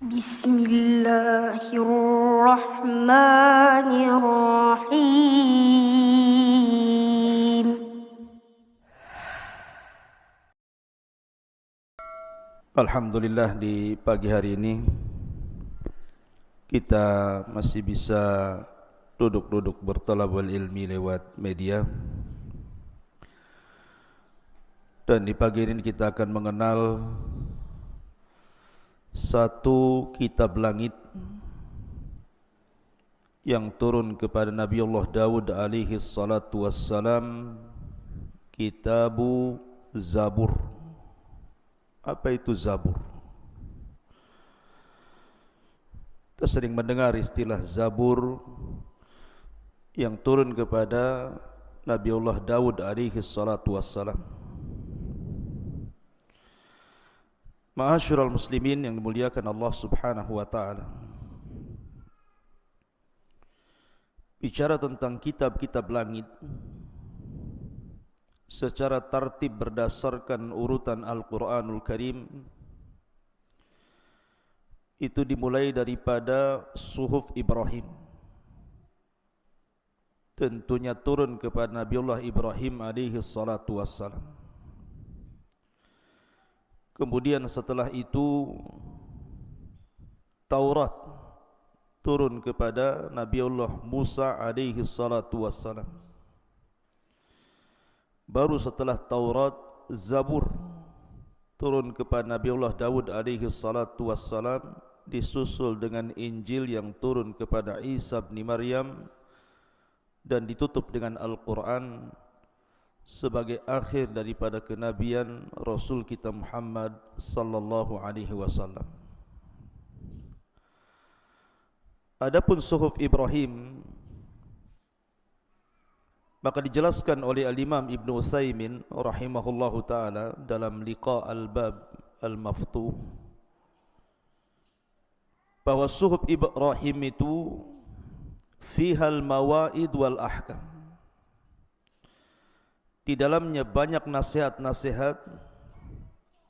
Bismillahirrahmanirrahim. Alhamdulillah, di pagi hari ini kita masih bisa duduk-duduk bertalabul ilmi lewat media. Dan di pagi ini kita akan mengenal satu kitab langit yang turun kepada Nabi Allah Dawud alaihi salatu wassalam, Kitabu Zabur. Apa itu Zabur? Kita sering mendengar istilah Zabur yang turun kepada Nabi Allah Dawud alaihi salatu wassalam. Ma'asyiral muslimin yang dimuliakan Allah subhanahu wa ta'ala, bicara tentang kitab-kitab langit secara tartib berdasarkan urutan Al-Quranul Karim, itu dimulai daripada Suhuf Ibrahim. Tentunya turun kepada Nabiullah Ibrahim alaihi salatu wassalam. Kemudian setelah itu Taurat turun kepada Nabiullah Musa alaihi salatu wassalam. Baru setelah Taurat, Zabur turun kepada Nabiullah Dawud alaihi salatu wassalam, disusul dengan Injil yang turun kepada Isa bin Maryam, dan ditutup dengan Al-Quran sebagai akhir daripada kenabian Rasul kita Muhammad sallallahu alaihi wasallam. Adapun Suhuf Ibrahim, maka dijelaskan oleh Al-Imam Ibn Utsaimin rahimahullahu ta'ala dalam Liqa Al-Bab Al-Maftuh, bahwa Suhuf Ibrahim itu fihal mawaid wal ahkam, di dalamnya banyak nasihat-nasihat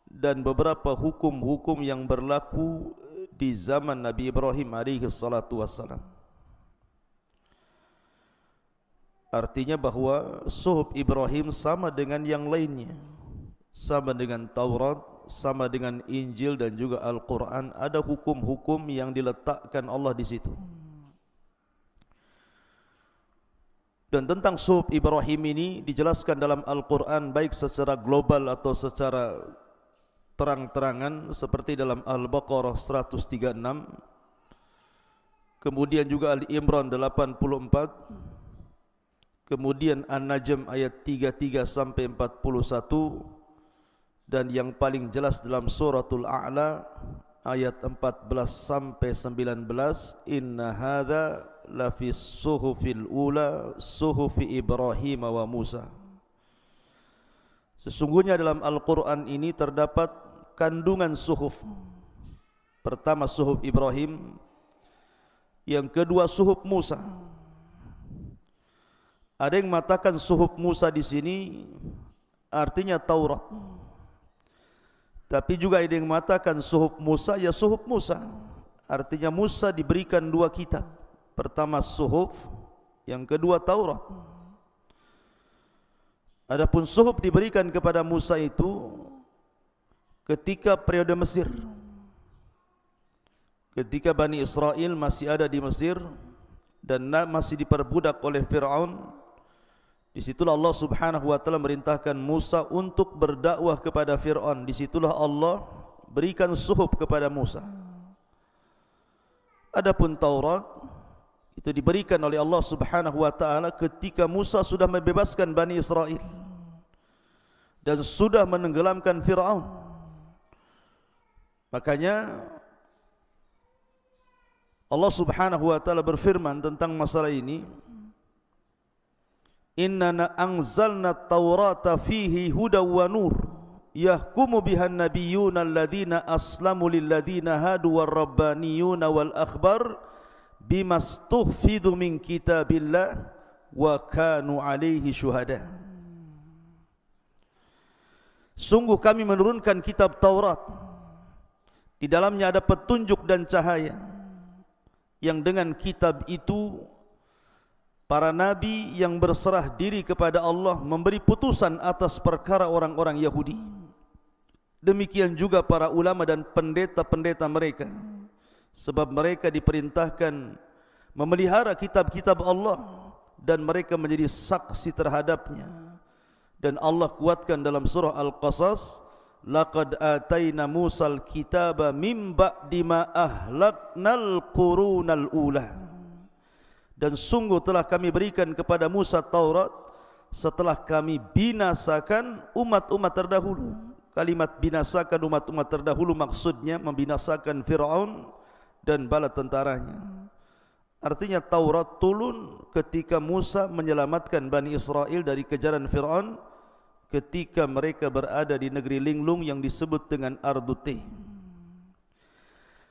dan beberapa hukum-hukum yang berlaku di zaman Nabi Ibrahim alaihi salatu wassalam. Artinya bahwa Suhuf Ibrahim sama dengan yang lainnya, sama dengan Taurat, sama dengan Injil dan juga Al-Quran. Ada hukum-hukum yang diletakkan Allah di situ. Dan tentang Suhuf Ibrahim ini dijelaskan dalam Al-Quran, baik secara global atau secara terang-terangan, seperti dalam Al-Baqarah 136, kemudian juga Al-Imran 84, kemudian An-Najm ayat 33 sampai 41, dan yang paling jelas dalam Suratul A'la ayat 14 sampai 19, inna hadza lafis suhufil ula suhufi Ibrahim wa Musa. Sesungguhnya dalam Al-Quran ini terdapat kandungan suhuf. Pertama Suhuf Ibrahim, yang kedua Suhuf Musa. Ada yang mengatakan Suhuf Musa di sini artinya Taurat, tapi juga ada yang mengatakan Suhuf Musa ya Suhuf Musa, artinya Musa diberikan dua kitab. Pertama Suhuf, yang kedua Taurat. Adapun Suhuf diberikan kepada Musa itu ketika periode Mesir, ketika Bani Israel masih ada di Mesir dan masih diperbudak oleh Fir'aun. Disitulah Allah subhanahu wa ta'ala merintahkan Musa untuk berdakwah kepada Fir'aun. Disitulah Allah berikan Suhuf kepada Musa. Adapun Taurat itu diberikan oleh Allah subhanahu wa ta'ala ketika Musa sudah membebaskan Bani Israel dan sudah menenggelamkan Fir'aun. Makanya Allah subhanahu wa ta'ala berfirman tentang masalah ini, inna anzalna at-taurata fihi hudaw wa nur yahkumu bihan nabiyyuna alladhina aslamu lilladhina hadu war-rabbaniyuna wal akhbar bimastuhfidu min kitabillah wa kanu alaihi syuhada. Sungguh kami menurunkan kitab Taurat Di dalamnya ada petunjuk dan cahaya, yang dengan kitab itu para nabi yang berserah diri kepada Allah memberi putusan atas perkara orang-orang Yahudi. Demikian juga para ulama dan pendeta-pendeta mereka, sebab mereka diperintahkan memelihara kitab-kitab Allah dan mereka menjadi saksi terhadapnya. Dan Allah kuatkan dalam surah Al-Qasas, laqad atayna Musal kitaba mim ba'di ma ahlaknal qurunal ula. Dan sungguh telah kami berikan kepada Musa Taurat setelah kami binasakan umat-umat terdahulu. Kalimat binasakan umat-umat terdahulu maksudnya membinasakan Fir'aun dan bala tentaranya. Artinya Taurat turun ketika Musa menyelamatkan Bani Israel dari kejaran Fir'aun ketika mereka berada di negeri linglung yang disebut dengan Ardutih.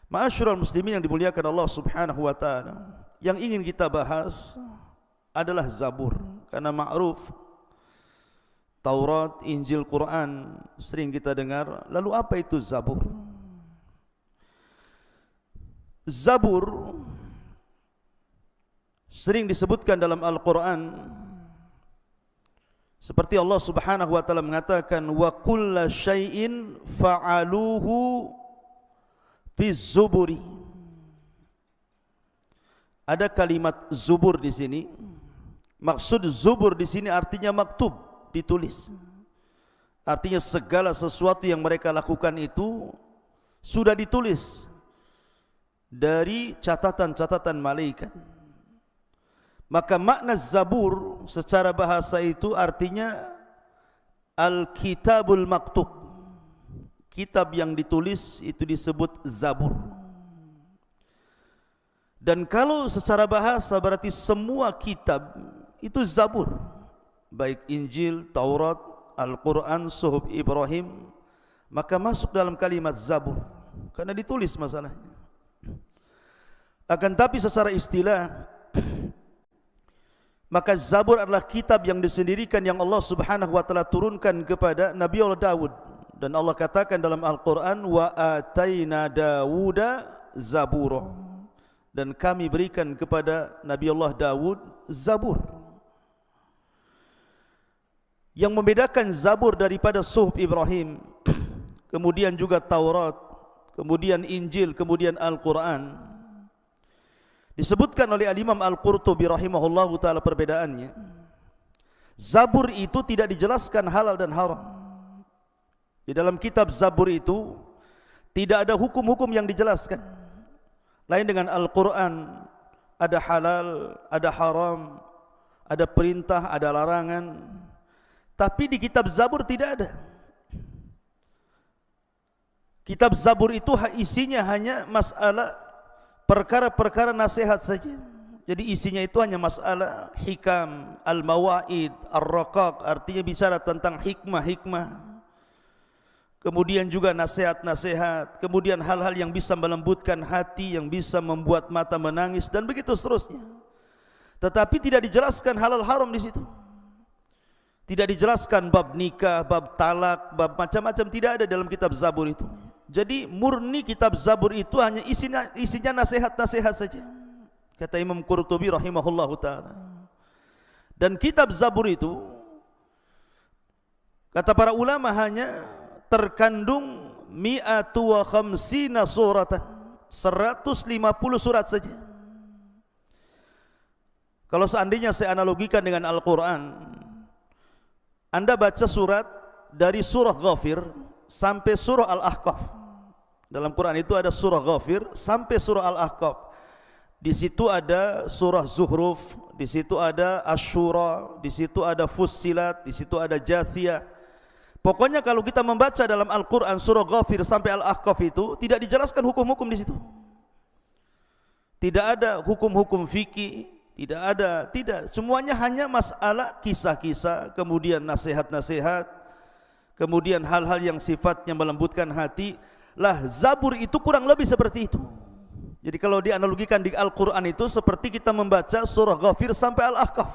Ma'asyiral muslimin yang dimuliakan Allah Subhanahu wa taala, yang ingin kita bahas adalah Zabur. Karena ma'ruf Taurat, Injil, Quran sering kita dengar. Lalu apa itu Zabur? Zabur sering disebutkan dalam Al-Quran, seperti Allah Subhanahu wa taala mengatakan, wa kulla syai'in fa'aluhu fi zuburi. Ada kalimat zubur di sini. Maksud zubur di sini artinya maktub, ditulis. Artinya segala sesuatu yang mereka lakukan itu sudah ditulis dari catatan-catatan malaikat. Maka makna Zabur secara bahasa itu artinya Al-Kitabul Maktub. Kitab yang ditulis itu disebut Zabur. Dan kalau secara bahasa berarti semua kitab itu Zabur, baik Injil, Taurat, Al-Quran, Suhuf Ibrahim, maka masuk dalam kalimat Zabur karena ditulis masalahnya. Akan tapi secara istilah, maka Zabur adalah kitab yang disendirikan yang Allah Subhanahu wa taala turunkan kepada Nabi Allah Daud. Dan Allah katakan dalam Al-Quran, wa atayna Dawuda Zabura. Dan kami berikan kepada Nabi Allah Daud Zabur. Yang membedakan Zabur daripada Suhuf Ibrahim, kemudian juga Taurat, kemudian Injil, kemudian Al-Quran, disebutkan oleh Al-Imam Al-Qurtubi rahimahullahu ta'ala perbedaannya. Zabur itu tidak dijelaskan halal dan haram. Di dalam kitab Zabur itu tidak ada hukum-hukum yang dijelaskan. Lain dengan Al-Quran, ada halal, ada haram, ada perintah, ada larangan. Tapi di kitab Zabur tidak ada. Kitab Zabur itu isinya hanya masalah perkara-perkara nasihat saja. Jadi isinya itu hanya masalah hikam, al-mawaid, ar-raqaq, artinya bicara tentang hikmah-hikmah. Kemudian juga nasihat-nasihat, kemudian hal-hal yang bisa melembutkan hati, yang bisa membuat mata menangis, dan begitu seterusnya. Tetapi tidak dijelaskan halal haram di situ. Tidak dijelaskan bab nikah, bab talak, bab macam-macam, tidak ada dalam kitab Zabur itu. Jadi murni kitab Zabur itu hanya isinya nasihat-nasihat saja, kata Imam Qurtubi rahimahullahu ta'ala. Dan kitab Zabur itu, kata para ulama, hanya terkandung mi'atu wa khamsina suratan, 150 surat saja. Kalau seandainya saya analogikan dengan Al-Quran, Anda baca surat dari surah Ghafir sampai surah Al-Ahqaf. Dalam Quran itu ada surah Ghafir sampai surah Al-Ahqaf. Di situ ada surah Zuhruf, di situ ada Asy-Syura, di situ ada Fussilat, di situ ada Jathiyah. Pokoknya kalau kita membaca dalam Al-Quran surah Ghafir sampai Al-Ahqaf itu tidak dijelaskan hukum-hukum di situ. Tidak ada hukum-hukum fikih, tidak. Semuanya hanya masalah kisah-kisah, kemudian nasihat-nasihat, kemudian hal-hal yang sifatnya melembutkan hati. Lah Zabur itu kurang lebih seperti itu. Jadi kalau dianalogikan di Al-Quran itu seperti kita membaca surah Ghafir sampai Al-Ahqaf.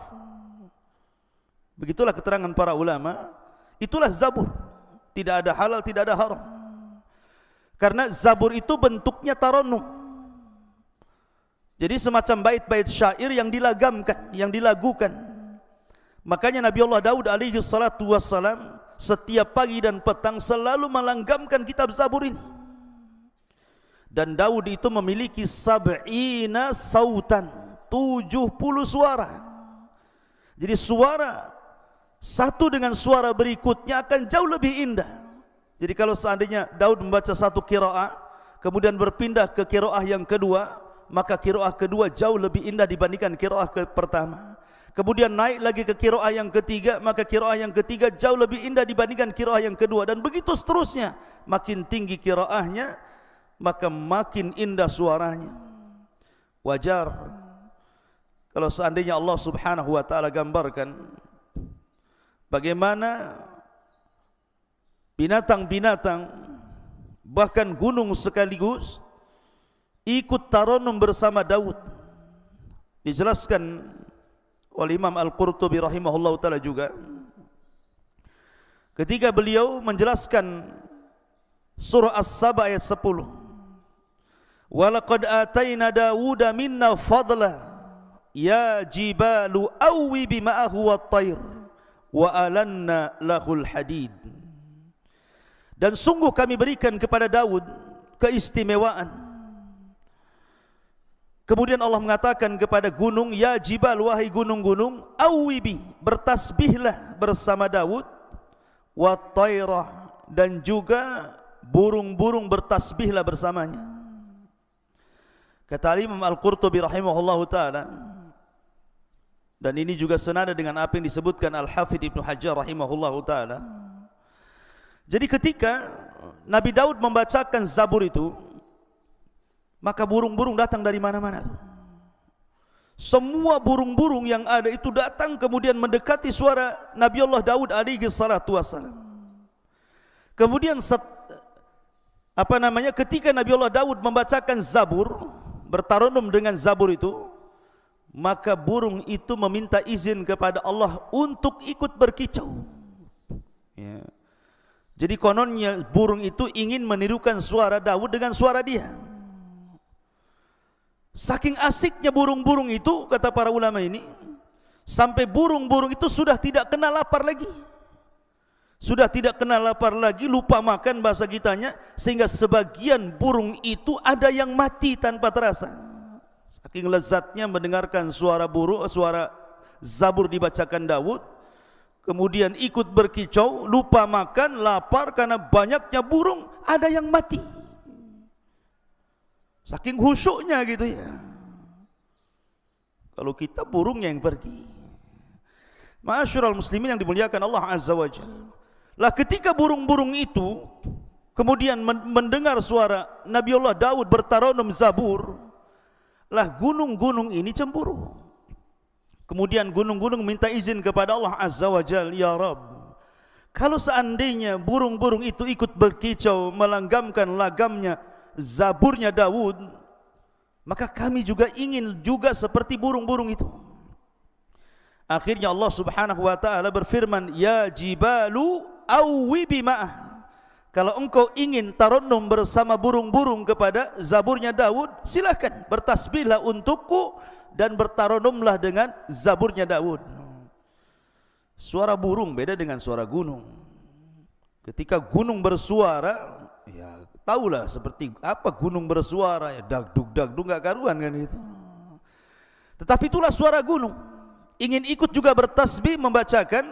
Begitulah keterangan para ulama. Itulah Zabur. Tidak ada halal, tidak ada haram. Karena Zabur itu bentuknya tarannum. Jadi semacam bait-bait syair yang dilagamkan, yang dilagukan. Makanya Nabi Allah Daud alaihi salatu wassalam setiap pagi dan petang selalu melanggamkan kitab Zabur ini. Dan Daud itu memiliki sab'ina sautan, 70 suara. Jadi suara satu dengan suara berikutnya akan jauh lebih indah. Jadi kalau seandainya Daud membaca satu qiraah, kemudian berpindah ke qiraah yang kedua, maka qiraah kedua jauh lebih indah dibandingkan qiraah pertama. Kemudian naik lagi ke qiraah yang ketiga, maka qiraah yang ketiga jauh lebih indah dibandingkan qiraah yang kedua, dan begitu seterusnya. Makin tinggi qiraahnya, maka makin indah suaranya. Wajar kalau seandainya Allah Subhanahu wa taala gambarkan bagaimana binatang-binatang, bahkan gunung sekaligus ikut tarannum bersama Daud. Dijelaskan oleh Imam Al-Qurtubi rahimahullah ta'ala juga ketika beliau menjelaskan surah As-Saba ayat 10. Walaqad atayna Dawuda minna fadla ya jibalu awwi bima'ahu wat-tayr wa alanna lahul hadid. Dan sungguh kami berikan kepada Daud keistimewaan. Kemudian Allah mengatakan kepada gunung, ya jibal, wahai gunung-gunung, awwibi, bertasbihlah bersama Daud, wa tayrah, dan juga burung-burung bertasbihlah bersamanya. Kata Imam Al-Qurtubi rahimahullahu ta'ala, dan ini juga senada dengan apa yang disebutkan Al-Hafidh Ibnu Hajar rahimahullahu ta'ala. Jadi ketika Nabi Daud membacakan Zabur itu, maka burung-burung datang dari mana-mana. Semua burung-burung yang ada itu datang kemudian mendekati suara Nabi Allah Daud alaihi salatu wassalam. Kemudian ketika Nabi Allah Daud membacakan Zabur, bertarannum dengan Zabur itu, maka burung itu meminta izin kepada Allah untuk ikut berkicau. Ya. Jadi kononnya burung itu ingin menirukan suara Daud dengan suara dia. Saking asiknya burung-burung itu, kata para ulama ini, sampai burung-burung itu sudah tidak kenal lapar lagi. Sudah tidak kenal lapar lagi, lupa makan bahasa kitanya, sehingga sebagian burung itu ada yang mati tanpa terasa. Saking lezatnya mendengarkan suara Zabur dibacakan Daud, kemudian ikut berkicau, lupa makan, lapar karena banyaknya burung, ada yang mati. Saking khusyuknya gitu ya. Kalau kita burungnya yang pergi. Ma'asyiral muslimin yang dimuliakan Allah Azza wa Jalla. Lah ketika burung-burung itu kemudian mendengar suara Nabi Allah Daud bertarannum Zabur, lah gunung-gunung ini cemburu. Kemudian gunung-gunung minta izin kepada Allah Azza wa Jalla, ya Rabb, kalau seandainya burung-burung itu ikut berkicau melanggamkan lagamnya Zaburnya Daud, maka kami juga ingin juga seperti burung-burung itu. Akhirnya Allah Subhanahu wa taala berfirman, ya jibalu awwi bima'ah, kalau engkau ingin tarannum bersama burung-burung kepada Zaburnya Daud, silakan bertasbihlah untukku dan bertarannumlah dengan Zaburnya Daud. Suara burung beda dengan suara gunung. Ketika gunung bersuara, ya tahulah seperti apa gunung bersuara, ya dagdug nggak karuan kan itu. Tetapi itulah suara gunung. Ingin ikut juga bertasbih membacakan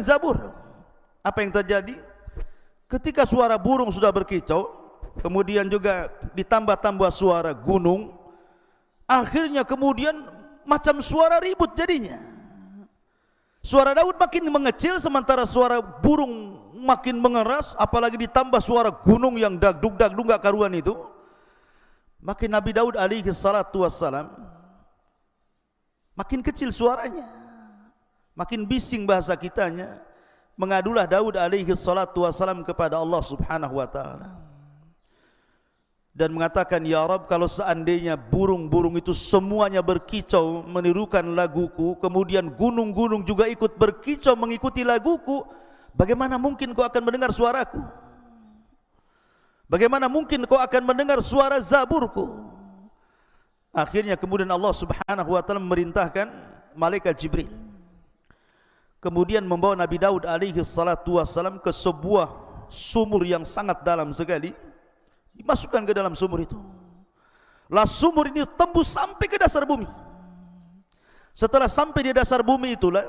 Zabur. Apa yang terjadi? Ketika suara burung sudah berkicau, kemudian juga ditambah-tambah suara gunung, akhirnya kemudian macam suara ribut jadinya. Suara Daud makin mengecil sementara suara burung makin mengeras, apalagi ditambah suara gunung yang dagdug gak karuan itu. Makin Nabi Daud alaihi salatu wassalam makin kecil suaranya, makin bising bahasa kitanya. Mengadulah Daud alaihi salatu wassalam kepada Allah Subhanahu wa taala dan mengatakan, ya Rabb, kalau seandainya burung-burung itu semuanya berkicau menirukan laguku, kemudian gunung-gunung juga ikut berkicau mengikuti laguku, bagaimana mungkin kau akan mendengar suaraku? Bagaimana mungkin kau akan mendengar suara zaburku? Akhirnya kemudian Allah Subhanahu wa taala memerintahkan malaikat Jibril, kemudian membawa Nabi Daud alaihi salatu wassalam ke sebuah sumur yang sangat dalam sekali. Dimasukkan ke dalam sumur itu. Lah sumur ini tembus sampai ke dasar bumi. Setelah sampai di dasar bumi itulah,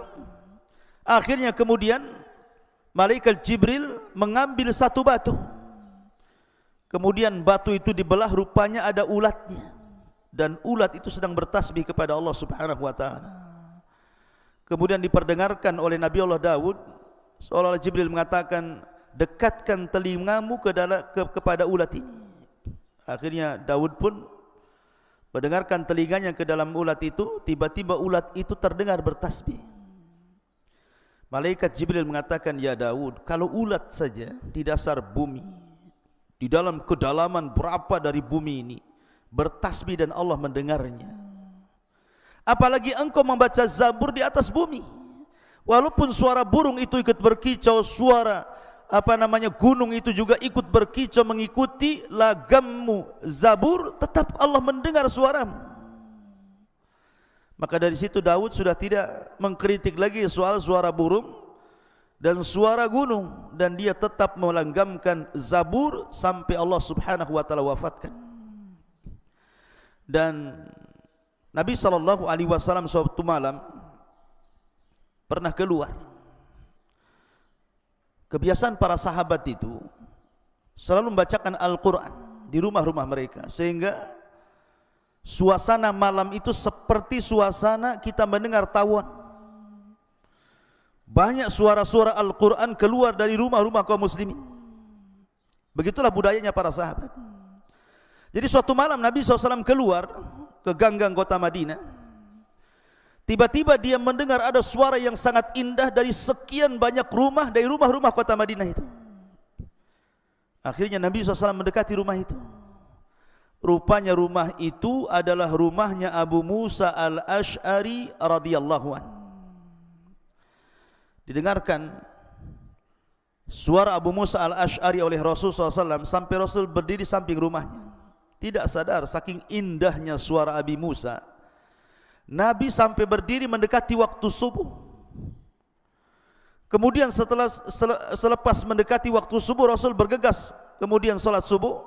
akhirnya kemudian malaikat Jibril mengambil satu batu. Kemudian batu itu dibelah, rupanya ada ulatnya. Dan ulat itu sedang bertasbih kepada Allah Subhanahu wa taala. Kemudian diperdengarkan oleh Nabi Allah Daud, seolah-olah Jibril mengatakan, dekatkan telingamu kepada ulat ini. Akhirnya Daud pun mendengarkan telinganya ke dalam ulat itu. Tiba-tiba ulat itu terdengar bertasbih. Malaikat Jibril mengatakan, ya Daud, kalau ulat saja di dasar bumi, di dalam kedalaman berapa dari bumi ini, bertasbih dan Allah mendengarnya, apalagi engkau membaca Zabur di atas bumi. Walaupun suara burung itu ikut berkicau, suara gunung itu juga ikut berkicau mengikuti lagammu Zabur, tetap Allah mendengar suaramu. Maka dari situ Daud sudah tidak mengkritik lagi soal suara burung dan suara gunung, dan dia tetap melanggamkan Zabur sampai Allah Subhanahu wa taala wafatkan. Dan Nabi SAW suatu malam pernah keluar. Kebiasaan para sahabat itu selalu membacakan Al-Quran di rumah-rumah mereka, sehingga suasana malam itu seperti suasana kita mendengar tawon. Banyak suara-suara Al-Quran keluar dari rumah-rumah kaum muslimin. Begitulah budayanya para sahabat. Jadi suatu malam Nabi SAW keluar ke ganggang kota Madinah. Tiba-tiba dia mendengar ada suara yang sangat indah dari sekian banyak rumah, dari rumah-rumah kota Madinah itu. Akhirnya Nabi SAW mendekati rumah itu. Rupanya rumah itu adalah rumahnya Abu Musa al-Ash'ari radhiyallahu anhu. Didengarkan suara Abu Musa al-Ash'ari oleh Rasulullah SAW sampai Rasul berdiri samping rumahnya. Tidak sadar saking indahnya suara Abi Musa, Nabi sampai berdiri mendekati waktu subuh. Kemudian selepas mendekati waktu subuh, Rasul bergegas kemudian sholat subuh.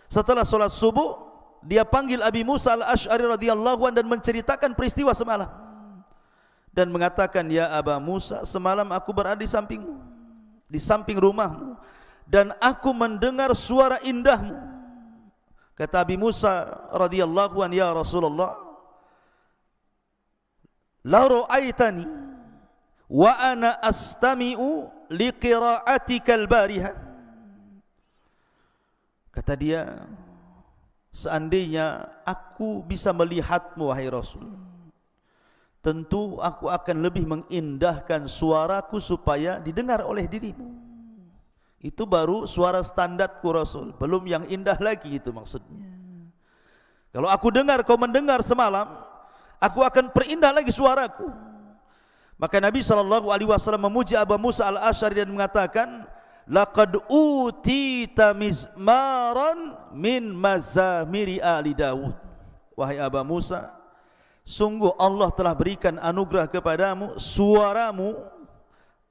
Setelah sholat subuh, dia panggil Abi Musa al-Ash'ari radhiyallahu anhu dan menceritakan peristiwa semalam, dan mengatakan, ya Aba Musa, semalam aku berada di sampingmu, di samping rumahmu, dan aku mendengar suara indahmu. Kata Abi Musa radhiyallahu anhu, ya Rasulullah, la ra'aitani wa ana astami'u liqira'atikal bariha. Kata dia, seandainya aku bisa melihatmu wahai Rasul, tentu aku akan lebih mengindahkan suaraku supaya didengar oleh dirimu. Itu baru suara standarku Rasul, belum yang indah lagi itu maksudnya. Kalau aku dengar kau mendengar semalam, aku akan perindah lagi suaraku. Maka Nabi SAW memuji Abu Musa al-Ash'ari dan mengatakan, laqad utita mizmaran min mazamiri ali Daud. Wahai Abu Musa, sungguh Allah telah berikan anugerah kepadamu, suaramu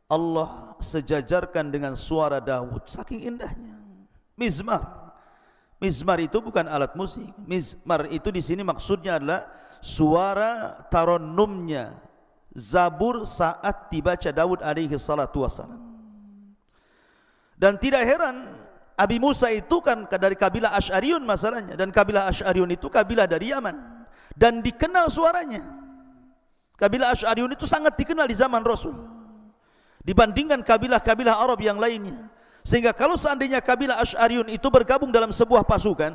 Allah sejajarkan dengan suara Daud, saking indahnya. Mizmar, mizmar itu bukan alat musik. Mizmar itu di sini maksudnya adalah suara tarannumnya Zabur saat dibaca Daud alaihi salatu wassalam. Dan tidak heran, Abi Musa itu kan dari kabilah Asy'ariyun masalahnya, dan kabilah Asy'ariyun itu kabilah dari Yaman, dan dikenal suaranya. Kabilah Asy'ariyun itu sangat dikenal di zaman Rasul dibandingkan kabilah-kabilah Arab yang lainnya. Sehingga kalau seandainya kabilah Asy'ariyun itu bergabung dalam sebuah pasukan,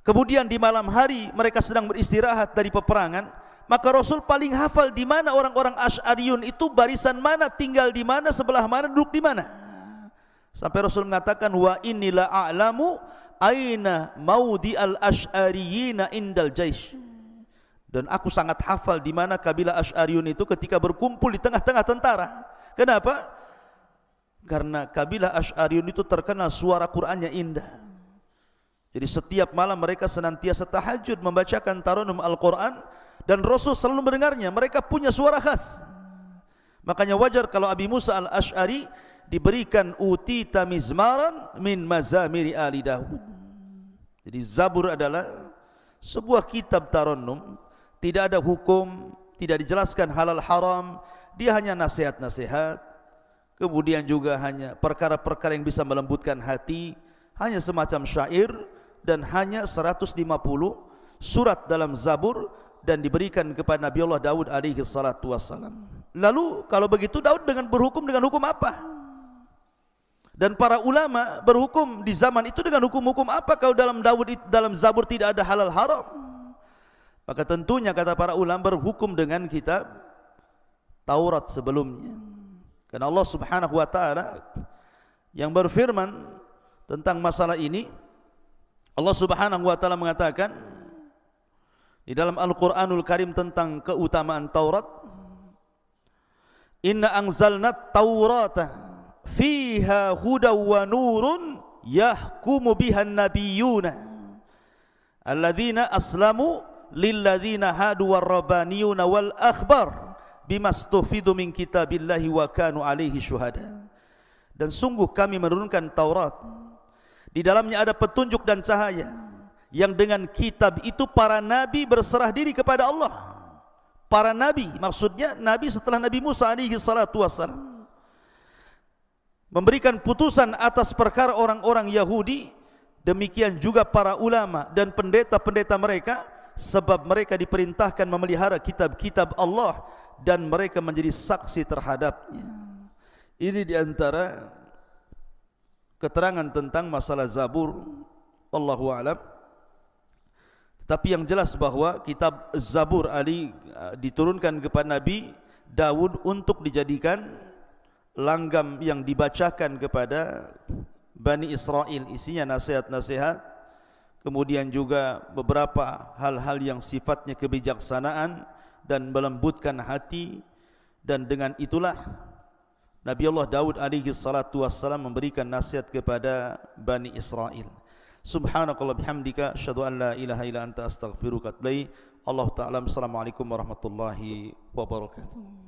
kemudian di malam hari mereka sedang beristirahat dari peperangan, maka Rasul paling hafal di mana orang-orang Asy'ariyun itu, barisan mana, tinggal di mana, sebelah mana, duduk di mana. Sampai Rasul mengatakan, wa innila a'lamu aina maudi al-Asy'ariyina indal jaish. Dan aku sangat hafal di mana kabilah Asy'ariyun itu ketika berkumpul di tengah-tengah tentara. Kenapa? Karena kabilah Asy'ariyun itu terkenal suara Qur'annya indah. Jadi setiap malam mereka senantiasa tahajud membacakan tarannum Al-Quran, dan Rasul selalu mendengarnya. Mereka punya suara khas. Makanya wajar kalau Abi Musa Al-Ash'ari diberikan utita mizmaran min mazamiri ali Dawud. Jadi Zabur adalah sebuah kitab tarannum, tidak ada hukum, tidak dijelaskan halal haram, dia hanya nasihat-nasihat, kemudian juga hanya perkara-perkara yang bisa melembutkan hati, hanya semacam syair, dan hanya 150 surat dalam Zabur, dan diberikan kepada Nabi Allah Daud alaihi salatu wassalam. Lalu kalau begitu Daud berhukum dengan hukum apa? Dan para ulama berhukum di zaman itu dengan hukum-hukum apa kalau dalam Zabur tidak ada halal haram? Maka tentunya kata para ulama berhukum dengan kitab Taurat sebelumnya. Karena Allah Subhanahu wa taala yang berfirman tentang masalah ini, Allah Subhanahu wa taala mengatakan di dalam Al-Qur'anul Karim tentang keutamaan Taurat, inna anzalna taurata fiha hudaw wa nurun yahkumu bihan nabiyyuna alladzina aslamu lilladzina hadu warrabaniyuna wal akhbar bimastufidu min kitabillahi wa kanu alaihi syuhada. Dan sungguh kami menurunkan Taurat, di dalamnya ada petunjuk dan cahaya, yang dengan kitab itu para nabi berserah diri kepada Allah. Para nabi, maksudnya nabi setelah Nabi Musa alaihi salatu wassalam, memberikan putusan atas perkara orang-orang Yahudi. Demikian juga para ulama dan pendeta-pendeta mereka, sebab mereka diperintahkan memelihara kitab-kitab Allah dan mereka menjadi saksi terhadapnya. Ini diantara keterangan tentang masalah Zabur, wallahu a'lam. Tapi yang jelas bahwa kitab Zabur diturunkan kepada Nabi Daud untuk dijadikan langgam yang dibacakan kepada Bani Israel. Isinya nasihat-nasihat, kemudian juga beberapa hal-hal yang sifatnya kebijaksanaan dan melembutkan hati. Dan dengan itulah Nabi Allah Daud alaihi salatu wassalam memberikan nasihat kepada Bani Israel. Subhanakallah bihamdika asyhadu an la ilaha illa anta astaghfiruka wa atubu ilaik. Allah Ta'ala. Assalamualaikum warahmatullahi wabarakatuh.